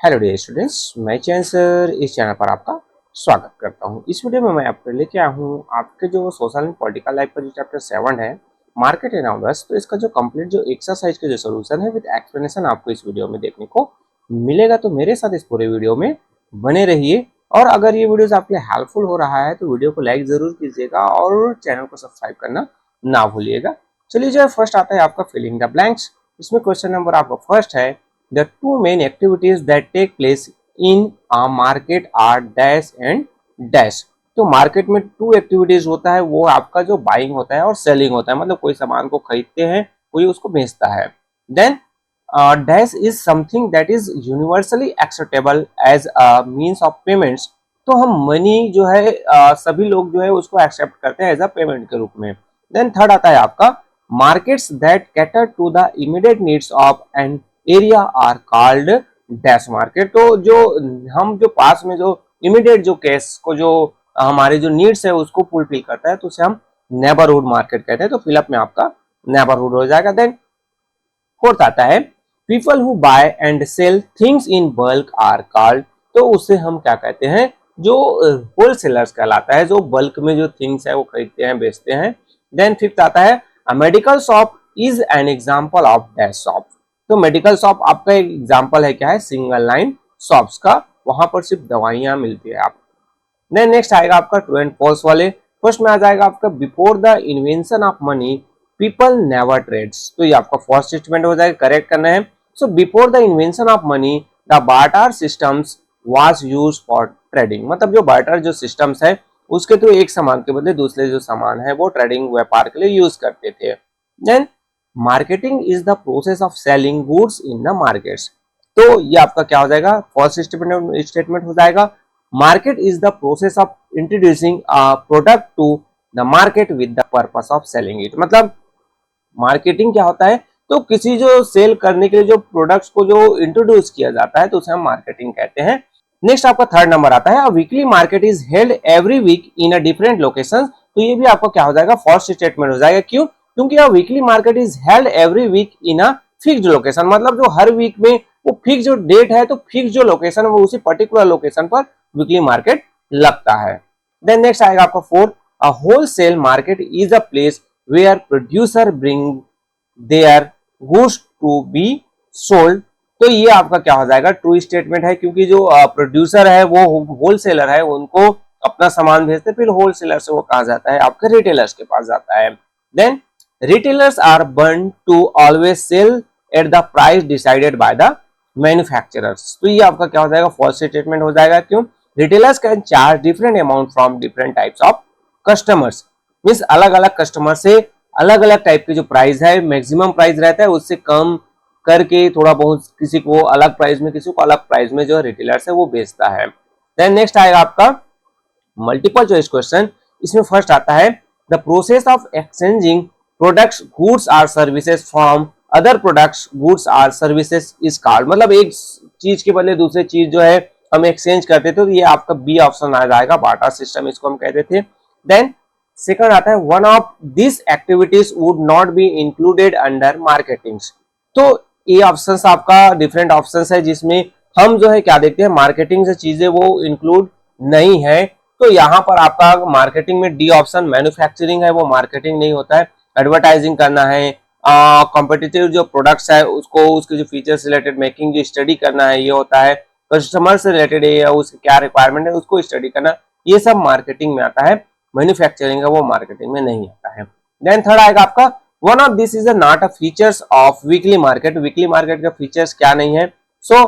Hello dear students, मैं चैन sir इस channel पर आपका स्वागत करता हूं। इस वीडियो में मैं आपके लेके आया हूं आपके जो सोशल एंड पॉलिटिकल लाइफ का जो चैप्टर 7 है, मार्केट एंड ऑर्डर्स। तो इसका जो कंप्लीट जो एक्सरसाइज का जो सोल्यूशन है विद एक्सप्लेनेशन आपको इस वीडियो में देखने को मिलेगा। तो मेरे साथ इस पूरे वीडियो में बने रहिए। और अगर ये वीडियोस आपके लिए हेल्पफुल हो रहा है तो वीडियो को लाइक जरूर कीजिएगा और चैनल को सब्सक्राइब करना ना भूलिएगा। चलिए, जो फर्स्ट आता है आपका फिलिंग द ब्लैंक्स। इसमें क्वेश्चन नंबर आपका फर्स्ट है, the two main activities that take place in a market are dash and dash। तो मार्केट में टू एक्टिविटीज होता है, वो आपका जो बाइंग होता है और सेलिंग होता है, मतलब कोई सामान को खरीदते हैं, कोई उसको बेचता है। Then dash is something that is universally acceptable as a means of payments. तो हम मनी जो है सभी लोग जो है उसको एक्सेप्ट करते हैं एज अ पेमेंट के रूप में। देन थर्ड आता है आपका markets that cater to the immediate needs of an area are called dash market. तो जो हम जो पास में जो इमीडिएट जो केस को जो हमारे जो नीड्स है उसको फुलफिल करता है तो उसे हम नेबरहुड मार्केट कहते हैं। तो फिलअप में आपका नेबरहुड हो जाएगा। देन फोर्थ आता है people who buy and sell things in bulk are called. तो उसे हम क्या कहते हैं, जो होलसेलर्स कहलाता है, जो बल्क में जो थिंग्स है वो खरीदते हैं बेचते हैं। देन फिफ्थ आता है a medical shop is an example of dash shop. तो मेडिकल शॉप आपका एक एग्जांपल है, क्या है, सिंगल लाइन शॉप्स का, वहां पर सिर्फ दवाइयां मिलती है आप। देन नेक्स्ट आएगा आपका ट्रू एंड फॉल्स वाले। फर्स्ट में आ जाएगा आपका before the invention of money people never trades. तो ये आपका फर्स्ट स्टेटमेंट हो जाएगा, करेक्ट करना है। So before the invention of money the barter systems was used for trading. मतलब जो बार्टर जो सिस्टम्स है उसके थ्रू एक सामान के बदले दूसरे जो सामान है वो ट्रेडिंग व्यापार के लिए यूज करते थे। Then marketing is the process of selling goods in the markets. तो ये आपका क्या हो जाएगा, फर्स्ट स्टेटमेंट हो जाएगा। Market is the process of introducing a product to the market with the purpose of selling it. मतलब मार्केटिंग क्या होता है, तो किसी जो सेल करने के लिए जो प्रोडक्ट्स को जो इंट्रोड्यूस किया जाता है तो उसे हम मार्केटिंग कहते हैं। नेक्स्ट आपका थर्ड नंबर आता है weekly market is held every week in a different location. तो ये भी आपका क्या हो जाएगा, फर्स्ट स्टेटमेंट हो जाएगा। क्यों? क्योंकि यह weekly market is held every week in a fixed location. मतलब जो हर वीक में वो फिक्स जो डेट है तो फिक्स जो लोकेशन है वो उसी पर्टिकुलर लोकेशन पर वीकली मार्केट लगता है। देन नेक्स्ट आएगा आपका fourth, a wholesale market is a place where producer bring their goods to be sold. तो ये आपका क्या हो जाएगा, ट्रू स्टेटमेंट है। क्योंकि जो प्रोड्यूसर है वो होलसेलर है, उनको अपना सामान भेजते फिर होलसेलर से वो कहा जाता है आपके रिटेलर्स के पास जाता है। Then retailers are bound to always sell at the price decided by the manufacturers। तो ये आपका क्या हो जाएगा, फर्स्ट स्टेटमेंट हो जाएगा। क्यों? retailers can charge different amount from different types of customers। Means अलग अलग कस्टमर से अलग अलग टाइप के जो प्राइस है, मैक्सिमम प्राइस रहता है उससे कम करके थोड़ा बहुत किसी को अलग प्राइस में किसी को अलग प्राइस में जो रिटेलर्स है वो बेचता है। देन नेक्स्ट आएगा आपका मल्टीपल चॉइस क्वेश्चन। इसमें फर्स्ट आता है the process of exchanging products goods or services from other products goods or services is called. मतलब एक चीज के बदले दूसरी चीज जो है हम एक्सचेंज करते थे, तो ये आपका बी ऑप्शन आ जाएगा, बार्टर सिस्टम इसको हम कहते थे। देन सेकंड आता है one of this activities would not be included under marketing. तो ये ऑप्शंस आपका डिफरेंट ऑप्शंस है जिसमें हम जो है क्या देखते हैं, मार्केटिंग से चीजें वो इंक्लूड नहीं है। तो यहाँ पर आपका मार्केटिंग में डी ऑप्शन मैन्युफैक्चरिंग है, वो मार्केटिंग नहीं होता है। एडवर्टाइजिंग करना है, कॉम्पिटिटिव जो प्रोडक्ट्स है उसको उसके जो फीचर्स रिलेटेड मेकिंग जो स्टडी करना है ये होता है। कस्टमर से रिलेटेड है या उसके क्या रिक्वायरमेंट है उसको स्टडी करना, ये सब मार्केटिंग में आता है। मैन्युफैक्चरिंग है वो मार्केटिंग में नहीं आता है। देन थर्ड आएगा आपका one of this is not a features of weekly market. Weekly market का फीचर्स क्या नहीं है। सो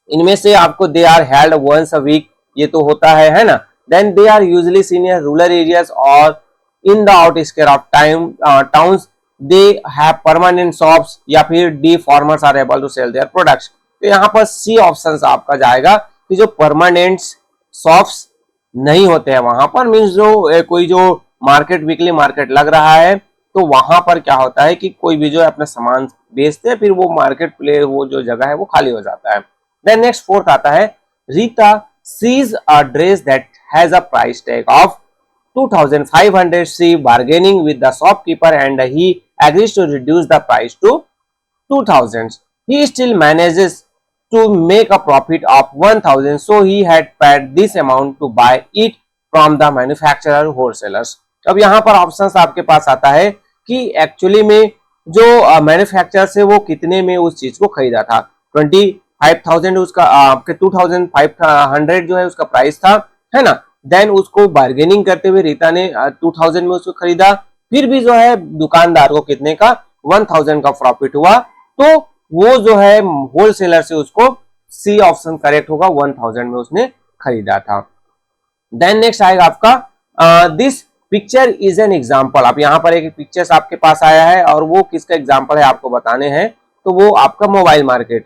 इनमें से आपको they are held once a week, ये तो होता है ना। Then they are usually seen in rural areas और in the outskirts of towns. They have permanent shops, या फिर the farmers are able to sell their products. तो यहाँ पर सी ऑप्शन आपका जाएगा कि जो परमानेंट शॉप्स नहीं होते हैं वहां पर, मीन्स जो कोई जो मार्केट वीकली मार्केट लग रहा है तो वहां पर क्या होता है कि कोई भी जो है अपना सामान बेचते हैं, फिर वो मार्केट प्लेस वो जो जगह है वो खाली हो जाता है। देन नेक्स्ट फोर्थ आता है Rita sees a dress that has a price tag of 2500। she bargaining with the shopkeeper and he agrees to reduce the price to 2000। he still manages to make a profit of 1000, so he had paid this amount to buy it from the manufacturer wholesalers. अब यहाँ पर options आपके पास आता है कि actually में जो manufacturer से वो कितने में उस चीज को खरीदा था। 25,000 उसका आपके 2,500 जो है उसका प्राइस था, है ना। देन उसको बार्गेनिंग करते हुए रीता ने 2000 में उसको खरीदा, फिर भी जो है दुकानदार को कितने का 1000 का प्रॉफिट हुआ, तो वो जो है होलसेलर से उसको सी ऑप्शन करेक्ट होगा 1000 में उसने खरीदा था। देन नेक्स्ट आएगा आपका this picture is an example. आप यहाँ पर एक पिक्चर्स आपके पास आया है और वो किसका एग्जाम्पल है आपको बताने हैं, तो वो आपका मोबाइल मार्केट,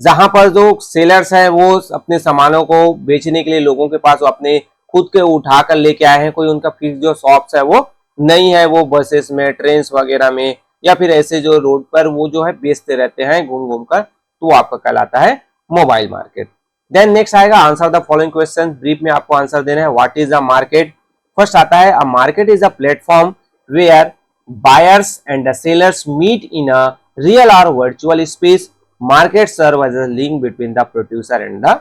जहां पर जो सेलर्स है वो अपने सामानों को बेचने के लिए लोगों के पास अपने खुद के उठाकर लेके आए हैं। कोई उनका फिक्स जो शॉप्स है वो नहीं है, वो बसेस में, ट्रेन वगैरह में या फिर ऐसे जो रोड पर वो जो है बेचते रहते हैं घूम घूम कर, तो आपका कहलाता है मोबाइल मार्केट। देन नेक्स्ट आएगा answer the following question. Brief में आपको आंसर देना है। What is a market? First आता है a market is a platform where buyers and the sellers meet in a real or virtual space. Market serve as a link between the producer and the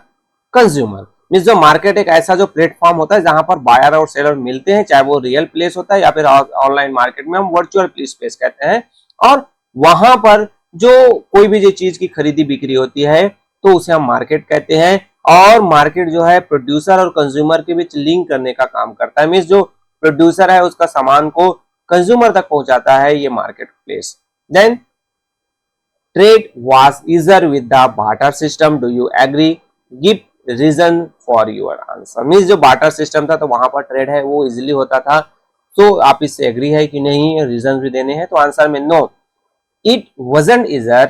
consumer. Means जो market एक ऐसा जो platform होता है जहां पर buyer और seller मिलते हैं, चाहे वो रियल प्लेस होता है या फिर ऑनलाइन मार्केट में हम वर्चुअल स्पेस कहते हैं, और वहां पर जो कोई भी जो चीज की खरीदी बिक्री होती है तो उसे हम मार्केट कहते हैं। और मार्केट जो है प्रोड्यूसर और कंज्यूमर के बीच लिंक करने का काम करता है। मींस जो प्रोड्यूसर है उसका सामान को कंज्यूमर तक पहुंचाता है, ये market place. Then trade was easier with the barter system. Do you agree? Give reason for your answer. Means जो बार्टर सिस्टम था तो वहां पर ट्रेड है वो इजिली होता था, तो आप इससे एग्री है कि नहीं, रीजन भी देने हैं। तो आंसर में no, it wasn't easier.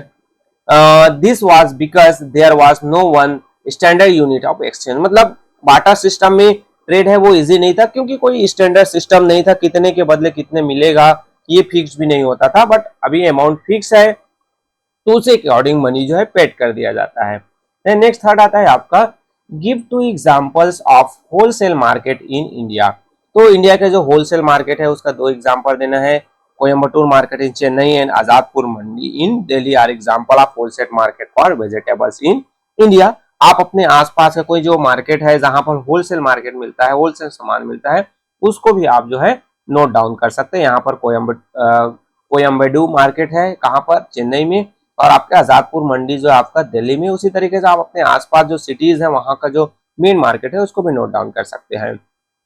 This was because there was no one standard unit of exchange. मतलब बार्टर सिस्टम में ट्रेड है वो इजी नहीं था क्योंकि कोई स्टैंडर्ड सिस्टम नहीं था, कितने के बदले कितने मिलेगा ये फिक्स भी नहीं होता था। बट अभी अमाउंट फिक्स है तो उसे अकॉर्डिंग मनी जो है पेड कर दिया जाता है। नेक्स्ट थर्ड आता है आपका give to examples of wholesale market in India. तो इंडिया के जो होलसेल मार्केट है उसका दो एग्जांपल देना है। Coimbatore market in Chennai and Azadpur Mandi in Delhi are examples of wholesale market for vegetables in India. आप अपने आसपास का कोई जो मार्केट है जहां पर होलसेल मार्केट मिलता है, होलसेल सामान मिलता है, उसको भी आप जो है नोट डाउन कर सकते हैं। यहाँ पर कोयम्बेडू मार्केट है, कहाँ पर? चेन्नई में। और आपका आजादपुर मंडी जो है आपका दिल्ली में। उसी तरीके से आप अपने आसपास जो सिटीज है वहां का जो मेन मार्केट है उसको भी नोट डाउन कर सकते हैं।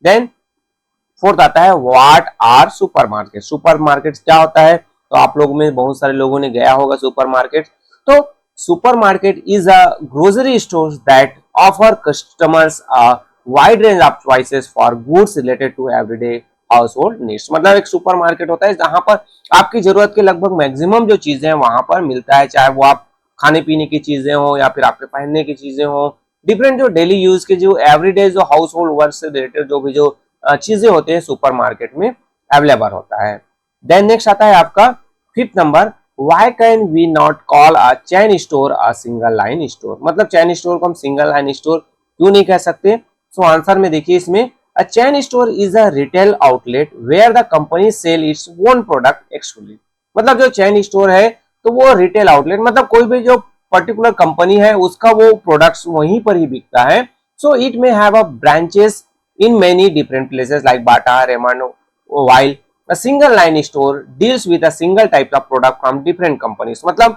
देन फोर्थ आता है व्हाट आर सुपरमार्केट। सुपरमार्केट क्या होता है? तो आप लोगों में बहुत सारे लोगों ने गया होगा सुपरमार्केट। तो supermarket is a grocery store that offer customers a wide range of choices for goods related to everyday household needs. मतलब एक सुपरमार्केट होता है जहां पर आपकी जरूरत के लगभग मैक्सिमम जो चीजें हैं वहां पर मिलता है, चाहे वो आप खाने पीने की चीजें हो या फिर आपके पहनने की चीजें हो, डिफरेंट जो डेली यूज के जो एवरीडे जो हाउस होल्ड वर्क से रिलेटेड जो भी जो चीजें होते हैं सुपरमार्केट में अवेलेबल होता है। देन नेक्स्ट आता है आपका fifth number why can we not call a chain store a single line store. मतलब चेन स्टोर को हम सिंगल लाइन स्टोर क्यों नहीं कह सकते? सो आंसर में देखिए इसमें a chain store is a retail outlet where the company sell its own product exclusively. मतलब जो चेन स्टोर है तो वो रिटेल आउटलेट, मतलब कोई भी जो पर्टिकुलर कंपनी है उसका वो प्रोडक्ट्स वहीं पर ही बिकता है। So it may have a branches in many different places like Bata, Raymond, while a single line store deals with a single type of product from different companies। मतलब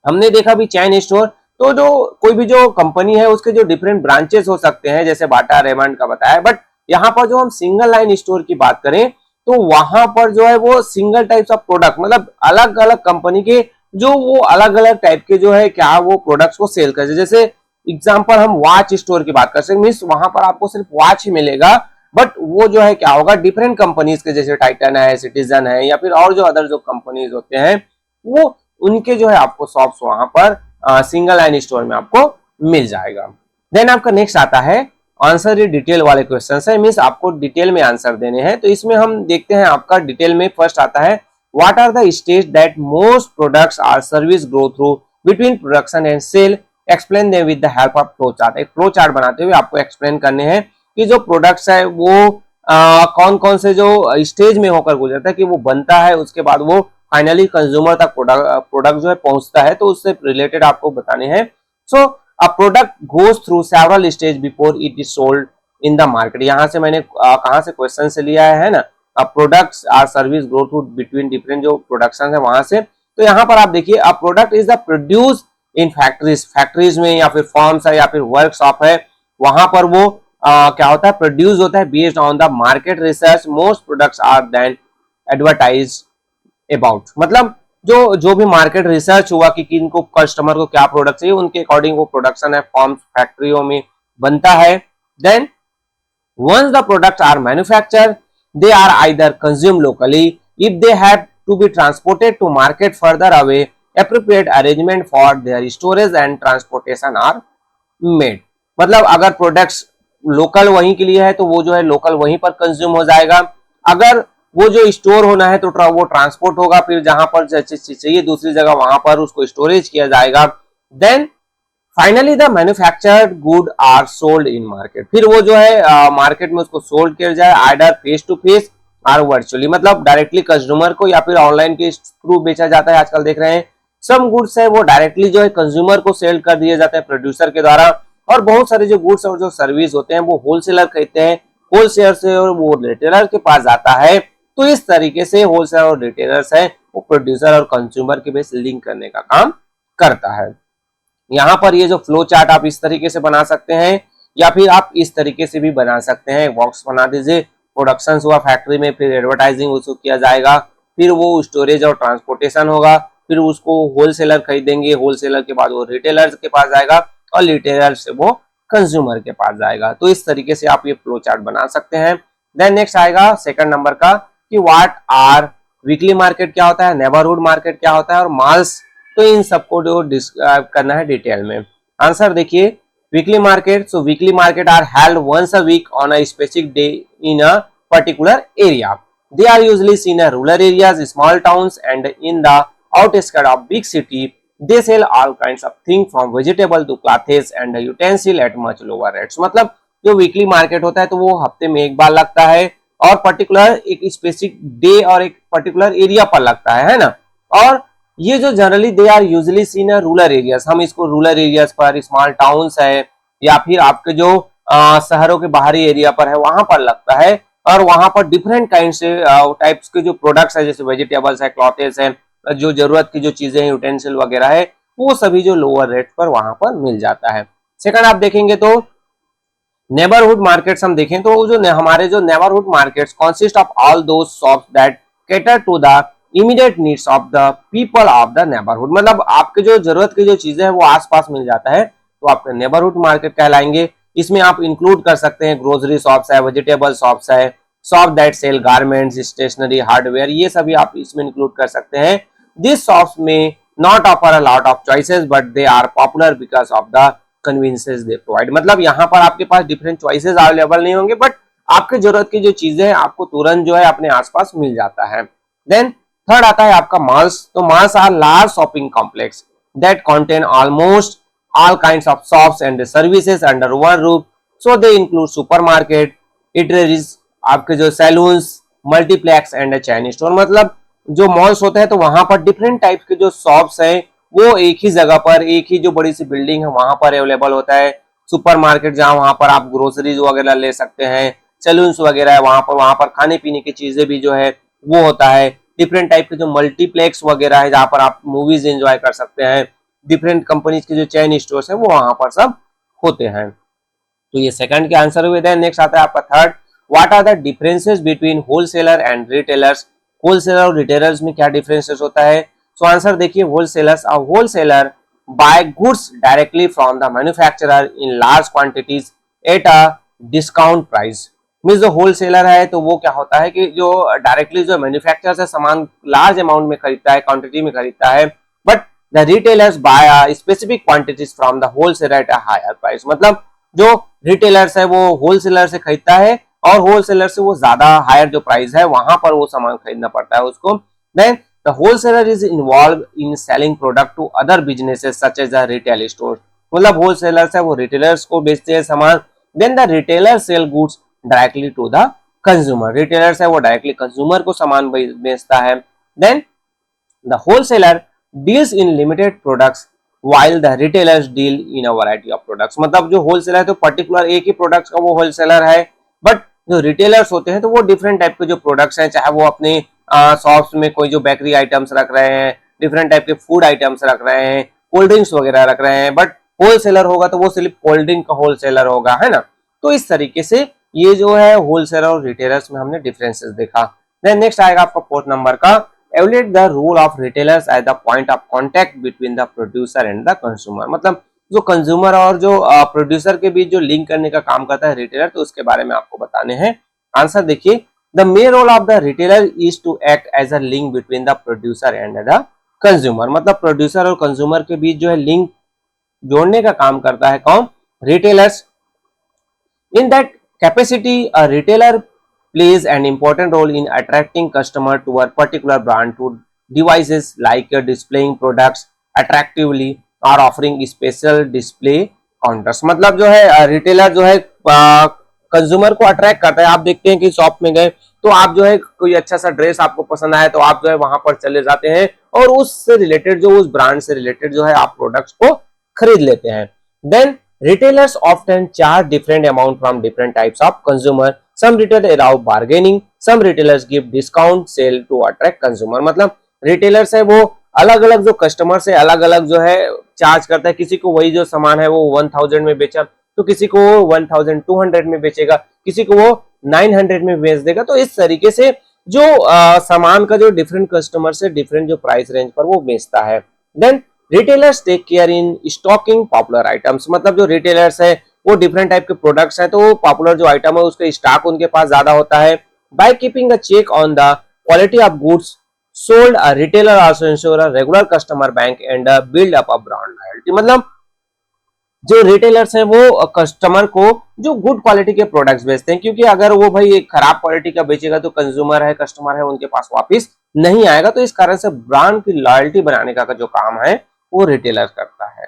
हमने देखा भी चैन स्टोर तो जो कोई भी जो कंपनी है उसके जो डिफरेंट ब्रांचेस हो सकते हैं, जैसे बाटा, रेमंड का बताया। बट यहाँ पर जो हम सिंगल लाइन स्टोर की बात करें तो वहां पर जो है वो सिंगल टाइप्स ऑफ प्रोडक्ट, मतलब अलग अलग कंपनी के जो वो अलग अलग टाइप के जो है क्या वो प्रोडक्ट्स को सेल करते हैं। जैसे एग्जांपल हम वॉच स्टोर की बात कर सकते हैं, मींस वहां पर आपको सिर्फ वॉच ही मिलेगा, बट वो जो है क्या होगा डिफरेंट कंपनीज के, जैसे टाइटन है, सिटीजन है या फिर और जो अदर जो कंपनीज होते हैं वो उनके जो है आपको शॉप्स वहां पर सिंगल लाइन स्टोर में आपको मिल जाएगा। देन आपका नेक्स्ट आता है आंसर ये डिटेल वाले क्वेश्चन है, मींस आपको डिटेल में आंसर देने हैं। तो इसमें हम देखते हैं आपका डिटेल में फर्स्ट आता है what are the stage that most products are service grow through between production and sale, explain them with the help of flow chart. एक फ्लो चार्ट बनाते हुए आपको एक्सप्लेन करने हैं कि जो प्रोडक्ट्स है वो कौन कौन से जो स्टेज में होकर गुजरता है कि वो बनता है, उसके बाद वो फाइनली कंज्यूमर तक प्रोडक्ट जो है पहुंचता है। तो उससे रिलेटेड आपको बताने हैं so a product goes through several stage before it is sold in the market. यहाँ से मैंने कहाँ से क्वेश्चन से लिया है ना, products are service grow through between different जो प्रोडक्शन है वहां से। तो यहाँ पर आप देखिए a product is the produce in factories, factories में या फिर फॉर्म्स है या फिर वर्कशॉप है, वहां पर वो क्या होता है, प्रोड्यूस होता है based on the market research. Most products are then advertise about, मतलब जो जो भी मार्केट रिसर्च हुआ कि किनको कस्टमर को क्या प्रोडक्ट चाहिए उनके अकॉर्डिंग वो प्रोडक्शन है फॉर्म्स फैक्ट्रियों में बनता है। Then once the products are manufactured, they are either consumed locally. If they have to be transported to market further away, appropriate arrangement for their storage and transportation are made. मतलब अगर products local वहीं के लिए है तो वो जो है लोकल वहीं पर कंज्यूम हो जाएगा, अगर वो जो स्टोर होना है तो वो ट्रांसपोर्ट होगा, फिर जहां पर चाहिए दूसरी जगह वहां पर उसको स्टोरेज किया जाएगा। Then finally the manufactured good are sold in market, फिर वो जो है मार्केट में उसको सोल्ड किया जाए आइदर फेस टू फेस और वर्चुअली, मतलब डायरेक्टली कंज्यूमर को या फिर ऑनलाइन के थ्रू बेचा जाता है। आजकल देख रहे हैं सम गुड्स है वो डायरेक्टली जो है कंज्यूमर को सेल कर दिए जाते हैं प्रोड्यूसर के द्वारा, और बहुत सारे जो गुड्स और जो सर्विस होते हैं वो होलसेलर खरीदते हैं, होलसेलर से और वो रिटेलर के पास जाता है। तो इस तरीके से होलसेलर और रिटेलर्स है वो प्रोड्यूसर और कंज्यूमर के बीच लिंक करने का काम करता है। यहाँ पर ये जो फ्लो चार्ट आप इस तरीके से बना सकते हैं या फिर आप इस तरीके से भी बना सकते हैं। बॉक्स बना दीजिए, प्रोडक्शन हुआ फैक्ट्री में, फिर एडवर्टाइजिंग उसको किया जाएगा, फिर वो स्टोरेज और ट्रांसपोर्टेशन होगा, फिर उसको होलसेलर खरीदेंगे, होलसेलर के बाद वो रिटेलर के पास जाएगा और रिटेलर से वो कंज्यूमर के पास जाएगा। तो इस तरीके से आप ये फ्लो चार्ट बना सकते हैं। देन नेक्स्ट आएगा सेकंड नंबर का कि व्हाट आर वीकली मार्केट क्या होता है, नेबरहुड मार्केट क्या होता है और माल्स, तो इन सबको जो डिस्क्राइब करना है डिटेल में। आंसर देखिए, weekly market, so weekly market are held once a week on a specific day in a particular area. They are usually seen in rural areas, small towns and in the outskirt of big city. They sell all kinds of thing from vegetable to clothes and utensil at much lower rates. मतलब जो weekly market होता है तो वो हफ्ते में एक बार लगता है और पर्टिकुलर एक स्पेसिफिक डे और एक पर्टिकुलर एरिया पर लगता है ना। और ये जो generally they are usually seen rural areas, हम इसको रूरल एरियाज पर, स्मॉल टाउन्स है या फिर आपके जो शहरों के बाहरी एरिया पर है वहां पर लगता है, और वहां पर डिफरेंट काइंड से टाइप्स के जो प्रोडक्ट्स है जैसे वेजिटेबल्स है, क्लॉथेस है, जो जरूरत की जो चीजें हैं यूटेंसिल वगैरह है, वो सभी जो लोअर रेट पर वहां पर मिल जाता है। सेकंड आप देखेंगे तो नेबरहुड मार्केट्स हम देखें तो जो हमारे जो neighbourhood markets consist of all those shops that cater to the immediate needs of the people of the neighbourhood, मतलब आपके जो जरूरत की जो चीजें हैं वो आसपास मिल जाता है तो आपके नेबरहुड मार्केट कहलाएंगे। इसमें आप इंक्लूड कर सकते हैं ग्रोसरी शॉप्स है, वेजिटेबल शॉप्स है, shop that sell garments, stationery, hardware, ये सभी आप इसमें इंक्लूड कर सकते हैं। दिस शॉप्स में not offer a lot of choices but they are popular because of the convenience they provide, मतलब यहाँ पर आपके पास डिफरेंट चॉइसेस अवेलेबल नहीं होंगे बट आपके जरूरत की जो चीजें हैं आपको तुरंत जो है अपने आसपास मिल जाता है। देन थर्ड आता है आपका मॉल्स, तो malls are large shopping complex that contain almost all kinds of shops and services under one roof, so they include supermarket, eateries, आपके जो saloons, multiplex and chain store, मतलब जो मॉल्स होते हैं तो वहां पर डिफरेंट टाइप के जो शॉप्स हैं वो एक ही जगह पर, एक ही जो बड़ी सी बिल्डिंग है वहां पर अवेलेबल होता है। सुपरमार्केट जहां वहां पर आप ग्रोसरीज वगैरह ले सकते हैं, सैलून्स वगैरह है वहां पर खाने पीने की चीजें भी जो है वो होता है। डिफरेंट टाइप के जो मल्टीप्लेक्स वगैरह है जहां पर आप मूवीज एंजॉय कर सकते हैं, डिफरेंट कंपनीज के जो चेन स्टोर्स है वो वहां पर सब होते हैं। तो ये सेकंड के आंसर हुए। देन नेक्स्ट आता है आपका third, what are the differences between wholesaler and retailers, wholesaler और रिटेलर्स में क्या डिफरेंसेस होता है। सो आंसर देखिए, wholesalers, a wholesaler buy goods directly from the manufacturer in large quantities at a discount price. Means जो wholesaler है तो वो क्या होता है कि जो डायरेक्टली जो मैन्युफैक्चरर से सामान लार्ज अमाउंट में खरीदता है, क्वांटिटी में खरीदता है, but the retailers buy specific quantities from the wholesaler at a higher price, मतलब जो रिटेलर्स है वो होलसेलर से खरीदता है और होलसेलर से वो ज्यादा हायर जो प्राइस है वहां पर वो सामान खरीदना पड़ता है उसको। Then the wholesaler is involve in selling product to other businesses such as the retail store, मतलब होलसेलर्स है वो रिटेलर्स को बेचते हैं सामान। Then the retailer sell goods directly to the consumer, retailers है वो डायरेक्टली कंज्यूमर को सामान बेचता है। Then the wholesaler deals in limited products while the retailers deal in a variety of products। मतलब जो होलसेलर है तो पर्टिकुलर एक ही प्रोडक्ट्स का वो होलसेलर है, बट जो रिटेलर्स होते हैं तो वो डिफरेंट टाइप के जो प्रोडक्ट्स हैं, चाहे वो अपने शॉप्स में कोई जो बेकरी आइटम्स रख रहे हैं, डिफरेंट टाइप के फूड आइटम्स रख रहे हैं, कोल्ड ड्रिंक्स वगैरह रख रहे हैं, बट होलसेलर होगा तो वो सिर्फ कोल्ड ड्रिंक का होलसेलर होगा, है ना। तो इस तरीके से ये जो है होलसेलर और रिटेलर्स में हमने डिफरेंसेस देखा। देन नेक्स्ट आएगा आपका फोर्थ नंबर का, evaluate the role of retailers as the point of contact between the producer and the consumer. मतलब जो कंज्यूमर और जो प्रोड्यूसर के बीच जो लिंक करने का काम करता है रिटेलर, तो उसके बारे में आपको बताने हैं। आंसर देखिए, the main role of the retailer is to act as a link between the producer and the consumer. मतलब प्रोड्यूसर और कंज्यूमर के बीच जो है लिंक जोड़ने का काम करता है कौन? Retailers. In that capacity, a retailer plays an important role in attracting customer to a particular brand to devices like displaying products attractively or offering special display counters। मतलब जो है रिटेलर जो है कंज्यूमर को अट्रैक्ट करता है। आप देखते हैं कि शॉप में गए तो आप जो है कोई अच्छा सा ड्रेस आपको पसंद आया तो आप जो है वहां पर चले जाते हैं और उससे रिलेटेड जो उस ब्रांड से रिलेटेड जो है आप प्रोडक्ट्स को खरीद लेते हैं। Then retailers often charge different amount from different types of consumer। some retailers allow bargaining, some retailers give discount sale to attract consumer। मतलब रिटेलर्स है वो अलग अलग जो कस्टमर से अलग अलग जो है चार्ज करता है। किसी को वही जो सामान है वो 1000 में बेचा तो किसी को वो 1200 में बेचेगा, किसी को वो 900 में बेच देगा। तो इस तरीके से जो सामान का जो डिफरेंट कस्टमर से डिफरेंट जो प्राइस रेंज पर वो बेचता है। Then retailers take care in stocking popular items. मतलब जो रिटेलर्स है वो डिफरेंट टाइप के प्रोडक्ट्स हैं तो पॉपुलर जो आइटम है उसका स्टॉक उनके पास ज्यादा होता है। By keeping a check on the quality of goods sold, a retailer also ensure a regular customer bank and build up a brand loyalty. मतलब जो रिटेलर्स हैं वो कस्टमर को जो गुड क्वालिटी के प्रोडक्ट्स बेचते हैं, क्योंकि अगर वो भाई एक खराब क्वालिटी का बेचेगा तो कंज्यूमर है, कस्टमर है, उनके पास वापस नहीं आएगा। तो इस कारण से ब्रांड की लॉयल्टी बनाने का जो काम है वो रिटेलर करता है।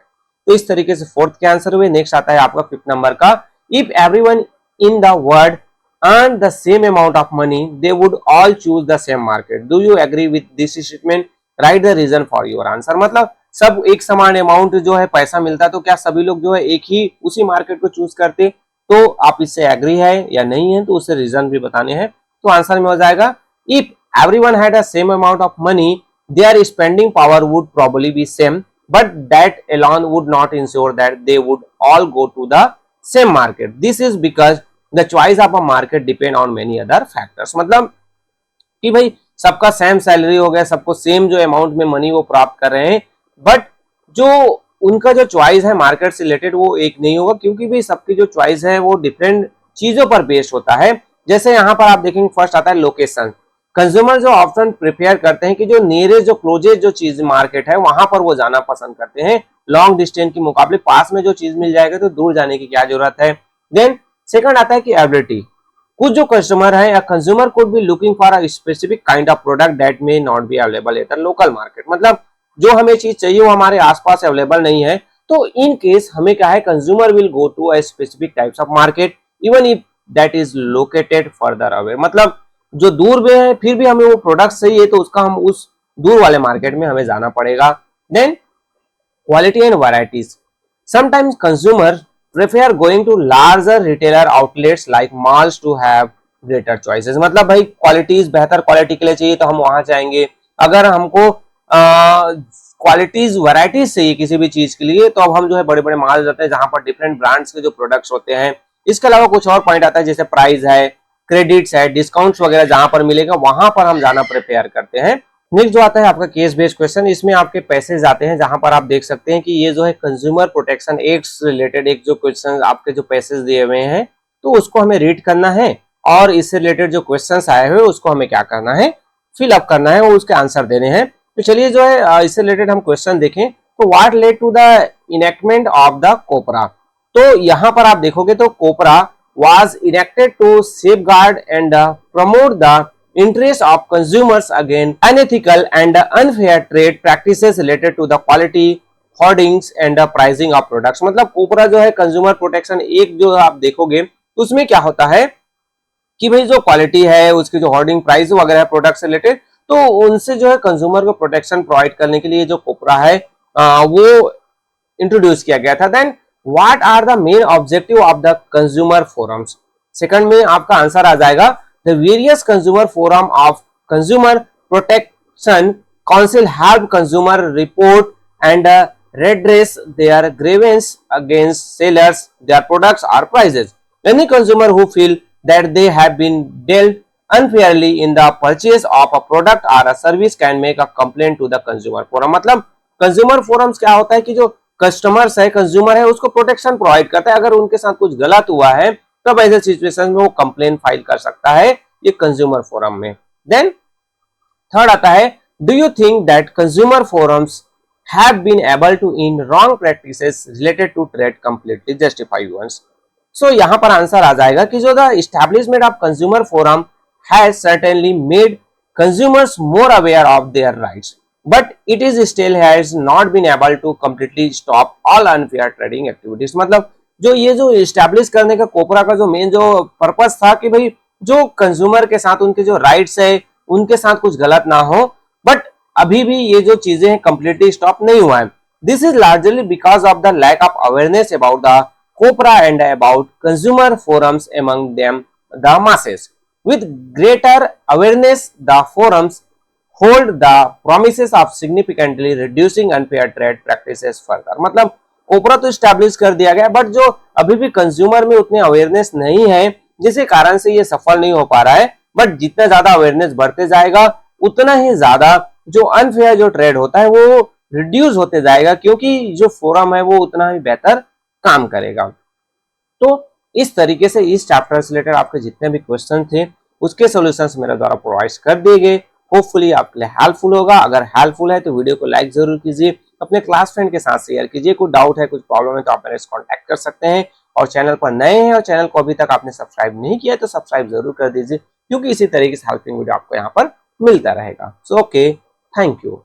तो इस तरीके से फोर्थ के आंसर हुए। नेक्स्ट आता है आपका फिफ्थ नंबर का, if everyone in the world earn the same amount of money they would all choose the same market। do you agree with this statement? write the reason for your answer। मतलब सब एक समान amount जो है पैसा मिलता है तो क्या सभी लोग जो है एक ही उसी मार्केट को चूज करते? तो आप इससे एग्री है या नहीं है तो उससे रीजन भी बताने हैं। तो आंसर में हो जाएगा, if everyone had a same amount of money their spending power would probably be same, but that alone would not ensure that they would all go to the same market। this is because the choice of a market depend on many other factors। मतलब कि भाई सबका same salary हो गया, सबको same जो amount में money वो प्राप्त कर रहे हैं, बट जो उनका जो चॉइस है मार्केट से रिलेटेड वो एक नहीं होगा, क्योंकि भाई सबकी जो चॉइस है वो डिफरेंट चीजों पर बेस्ड होता है। जैसे यहाँ पर आप देखेंगे फर्स्ट आता है लोकेशन। कंज्यूमर जो ऑप्शन प्रिपेयर करते हैं कि जो नियरेस्ट जो क्लोजेस्ट जो चीज मार्केट है वहां पर वो जाना पसंद करते हैं लॉन्ग डिस्टेंस के मुकाबले। पास में जो चीज मिल जाएगा तो दूर जाने की क्या जरूरत है। देन सेकंड आता है कि एबिलिटी। कुछ जो कस्टमर है या consumer could be looking for a specific kind of product that may not be available at the local market. मतलब जो हमें चीज चाहिए वो हमारे आसपास अवेलेबल नहीं है, तो इन केस हमें क्या है, consumer will go to a specific types of market even if that is located further away. मतलब जो दूर में है फिर भी हमें वो प्रोडक्ट चाहिए तो उसका हम उस दूर वाले मार्केट में हमें जाना पड़ेगा। Then quality and varieties. Sometimes consumer prefer going to larger retailer outlets like malls to have greater choices। मतलब भाई क्वालिटीज बेहतर क्वालिटी के लिए चाहिए तो हम वहां जाएंगे। अगर हमको क्वालिटीज वैरायटीज चाहिए किसी भी चीज के लिए तो अब हम जो है बड़े बड़े मॉल जाते हैं जहां पर डिफरेंट ब्रांड्स के जो प्रोडक्ट्स होते हैं। इसके अलावा कुछ और पॉइंट आता है जैसे प्राइस है, क्रेडिट्स है, डिस्काउंट्स वगैरह जहां पर मिलेगा वहां पर हम जाना प्रिपेयर करते हैं। नेक्स्ट जो आता है आपका केस बेस्ड क्वेश्चन। इसमें आपके पैसेज आते हैं जहां पर आप देख सकते हैं कि ये जो है कंज्यूमर प्रोटेक्शन एक्ट से रिलेटेड एक जो क्वेश्चन आपके जो पैसेज दिए हुए हैं तो उसको हमें रीड करना है और इससे रिलेटेड जो क्वेश्चंस आए हुए उसको हमें क्या करना है, फिल अप करना है और उसके आंसर देने हैं। तो चलिए जो है इससे रिलेटेड हम क्वेश्चन देखें। तो what led to the enactment of the COPRA. तो यहाँ पर आप देखोगे तो कोपरा was enacted to safeguard and promote the interest of consumers against unethical and unfair trade practices related to the quality, hoardings and pricing of products। मतलब कोपरा जो है consumer protection एक जो आप देखोगे उसमें क्या होता है कि भाई जो क्वालिटी है उसकी जो होर्डिंग प्राइस वगैरह प्रोडक्ट से रिलेटेड तो उनसे जो है कंज्यूमर को प्रोटेक्शन प्रोवाइड करने के लिए जो कोपरा है वो इंट्रोड्यूस किया गया था। Then what are the main objective of the consumer forums, second में आपका आंसर आ जाएगा the various consumer forum of consumer protection council help consumer report and redress their grievance against sellers, their products or prices. Any consumer who feel that they have been dealt unfairly in the purchase of a product or a service can make a complaint to the consumer forum. मतलब consumer forums क्या होता है कि जो customers है, consumer है, उसको protection provide करता है। अगर उनके साथ कुछ गलत हुआ है तब ऐसे सिचुएशन में वो कंप्लेन फाइल कर सकता है ये कंज्यूमर फोरम में। देन थर्ड आता है do you think that consumer forums have been able to in wrong practices related to trade completely justify once. So यहाँ पर आंसर आ जाएगा कि जो the establishment of consumer forum has certainly made consumers more aware of their rights, but it is still has not been able to completely stop all unfair trading activities. मतलब जो ये जो establish करने का कोपरा का जो मेन जो purpose था कि भाई जो कंज्यूमर के साथ उनके जो राइट्स है उनके साथ कुछ गलत ना हो, बट अभी भी ये जो चीजें हैं कंप्लीटली स्टॉप नहीं हुआ है। This is largely because of the lack of awareness about the COPRA and about consumer forums among them the masses. With greater awareness the forums hold the promises of significantly reducing unfair trade practices further. मतलब COPRA तो establish कर दिया गया, but जो अभी भी consumer में उतनी अवेयरनेस नहीं है जिसके कारण से ये सफल नहीं हो पा रहा है। बट जितना ज्यादा अवेयरनेस बढ़ते जाएगा उतना ही ज्यादा जो अनफेयर जो ट्रेड होता है वो रिड्यूस होते जाएगा, क्योंकि जो फोरम है वो उतना ही बेहतर काम करेगा। तो इस तरीके से इस चैप्टर से रिलेटेड आपके जितने भी क्वेश्चन थे उसके सॉल्यूशंस मेरे द्वारा प्रोवाइड कर दिए गए। होपफुली आपके लिए हेल्पफुल होगा। अगर हेल्पफुल है तो वीडियो को लाइक जरूर कीजिए, अपने क्लास फ्रेंड के साथ शेयर कीजिए। कोई डाउट है, कुछ प्रॉब्लम है तो आप मेरे से कॉन्टैक्ट कर सकते हैं। और चैनल पर नए हैं और चैनल को अभी तक आपने सब्सक्राइब नहीं किया है तो सब्सक्राइब जरूर कर दीजिए, क्योंकि इसी तरीके से हेल्पिंग वीडियो आपको यहाँ पर मिलता रहेगा। So okay, thank you.